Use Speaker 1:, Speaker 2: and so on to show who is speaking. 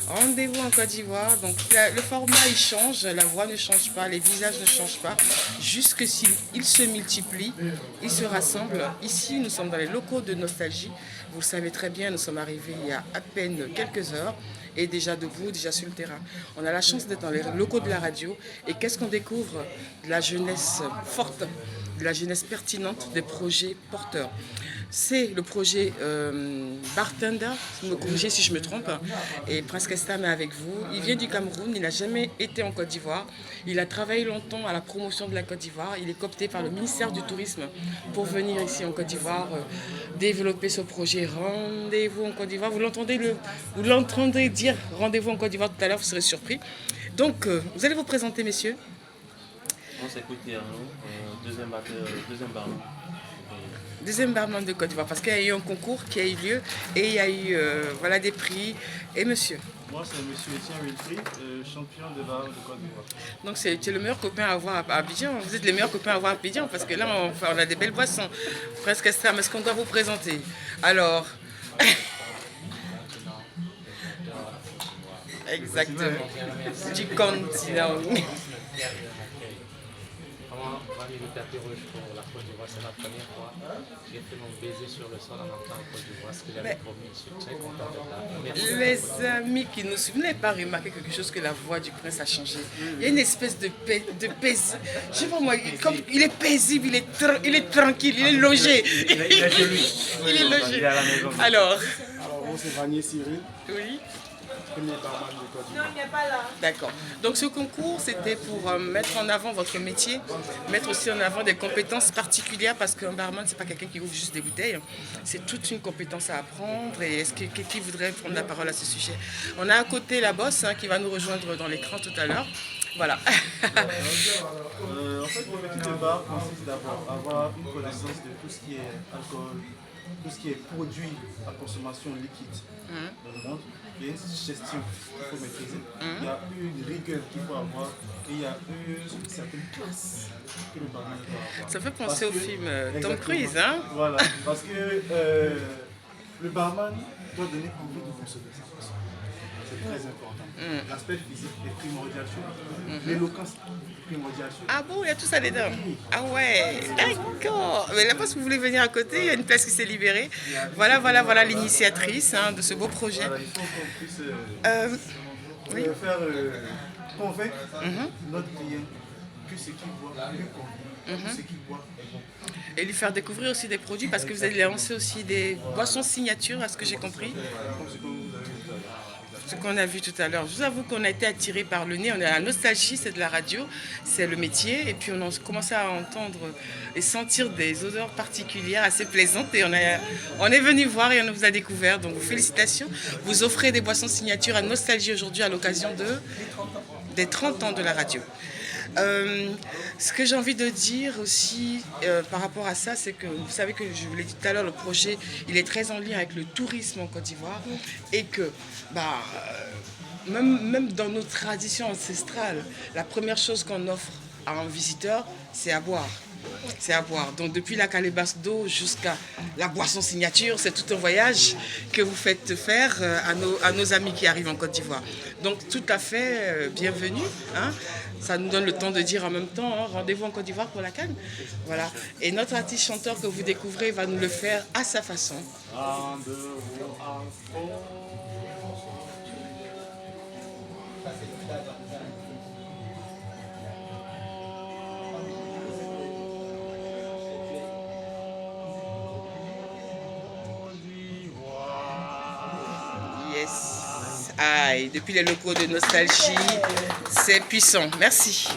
Speaker 1: Rendez-vous en Côte d'Ivoire. Donc le format il change, la voix ne change pas, les visages ne changent pas. Juste que s'ils se multiplient, ils se rassemblent. Ici, nous sommes dans les locaux de Nostalgie. Vous le savez très bien, nous sommes arrivés il y a à peine quelques heures et déjà debout, déjà sur le terrain. On a la chance d'être dans les locaux de la radio. Et qu'est-ce qu'on découvre? De la jeunesse forte, de la jeunesse pertinente, des projets porteurs. C'est le projet Bartender, vous me corrigez si je me trompe, et Prince Kestam est avec vous. Il vient du Cameroun, il n'a jamais été en Côte d'Ivoire. Il a travaillé longtemps à la promotion de la Côte d'Ivoire. Il est coopté par le ministère du Tourisme pour venir ici en Côte d'Ivoire développer ce projet Rendez-vous en Côte d'Ivoire. Vous l'entendez dire Rendez-vous en Côte d'Ivoire tout à l'heure, vous serez surpris. Donc, vous allez vous présenter, messieurs.
Speaker 2: On s'écoute Arnaud, deuxième barman.
Speaker 1: Deuxième barman de Côte d'Ivoire, parce qu'il y a eu un concours qui a eu lieu et il y a eu voilà, des prix. Et monsieur?
Speaker 3: Moi, c'est monsieur Etienne Wilfried, champion de bar de Côte d'Ivoire.
Speaker 1: Donc, c'est le meilleur copain à avoir à Abidjan. Vous êtes les meilleurs copains à avoir à Abidjan, parce que là, on a des belles boissons. Presque ça, mais est-ce qu'on doit vous présenter? Alors... Exactement. Du continent.
Speaker 4: Pour la Côte d'Ivoire, c'est la première fois. J'ai fait mon baiser sur le sol en entrant en Côte d'Ivoire, ce que j'avais promis. Je suis très content d'être là.
Speaker 1: Les amis qui nous suivent, vous n'avez pas remarqué quelque chose que la voix du prince a changé? Il y a une espèce de paisible. Je sais pas moi, comme, il est paisible, il est tranquille, il est logé.
Speaker 3: Il est chez lui.
Speaker 1: Il est logé.
Speaker 3: Il est à la maison.
Speaker 1: Alors,
Speaker 3: moi, c'est Vanier Cyril,
Speaker 1: oui.
Speaker 3: premier barman de Côte d'Ivoire.
Speaker 1: D'accord. Donc ce concours, c'était pour mettre en avant votre métier, mettre aussi en avant des compétences particulières, parce qu'un barman, c'est pas quelqu'un qui ouvre juste des bouteilles. C'est toute une compétence à apprendre. Et est-ce que qui voudrait prendre la parole à ce sujet? On a à côté la bosse qui va nous rejoindre dans l'écran tout à l'heure. Voilà.
Speaker 3: En fait, le métier de bar consiste d'abord à avoir une connaissance de tout ce qui est alcool, tout ce qui est produit à consommation liquide dans le monde. Il y a une gestion qu'il faut maîtriser, il y a une rigueur qu'il faut avoir et il y a une certaine classe que le barman doit avoir.
Speaker 1: Ça fait penser au film Tom
Speaker 3: Exactement.
Speaker 1: Cruise, hein?
Speaker 3: Voilà, parce que le barman doit donner envie de consommer sa boisson. C'est très important. L'aspect physique est primordial sur lui. L'éloquence est primordiale sur lui.
Speaker 1: Ah bon, il y a tout ça dedans? Ah ouais, d'accord. Mais là, parce que vous voulez venir à côté, il y a une place qui s'est libérée. Voilà l'initiatrice de ce beau projet.
Speaker 3: Voilà, il faut qu'on puisse
Speaker 1: Oui.
Speaker 3: faire convaincre notre client que ce qu'il boit lui convient, que ce qu'il boit est bon.
Speaker 1: Et lui faire découvrir aussi des produits, parce que vous allez lancer aussi des boissons signature, à ce que j'ai compris.
Speaker 3: Comme ce que vous avez vu tout à l'heure.
Speaker 1: Ce qu'on a vu tout à l'heure. Je vous avoue qu'on a été attirés par le nez. On a la nostalgie, c'est de la radio, c'est le métier. Et puis on a commencé à entendre et sentir des odeurs particulières assez plaisantes. Et on est venu voir et on vous a découvert. Donc félicitations. Vous offrez des boissons signature à Nostalgie aujourd'hui à l'occasion des 30 ans de la radio. Ce que j'ai envie de dire aussi par rapport à ça, c'est que vous savez que je vous l'ai dit tout à l'heure, le projet il est très en lien avec le tourisme en Côte d'Ivoire et que même dans nos traditions ancestrales, la première chose qu'on offre à un visiteur, c'est à boire. C'est à boire. Donc depuis la calebasse d'eau jusqu'à la boisson signature, c'est tout un voyage que vous faites faire à nos amis qui arrivent en Côte d'Ivoire. Donc tout à fait bienvenue. Ça nous donne le temps de dire en même temps, rendez-vous en Côte d'Ivoire pour la Cannes. Voilà. Et notre artiste chanteur que vous découvrez va nous le faire à sa façon. Yes. Aïe, depuis les locaux de Nostalgie, c'est puissant. Merci.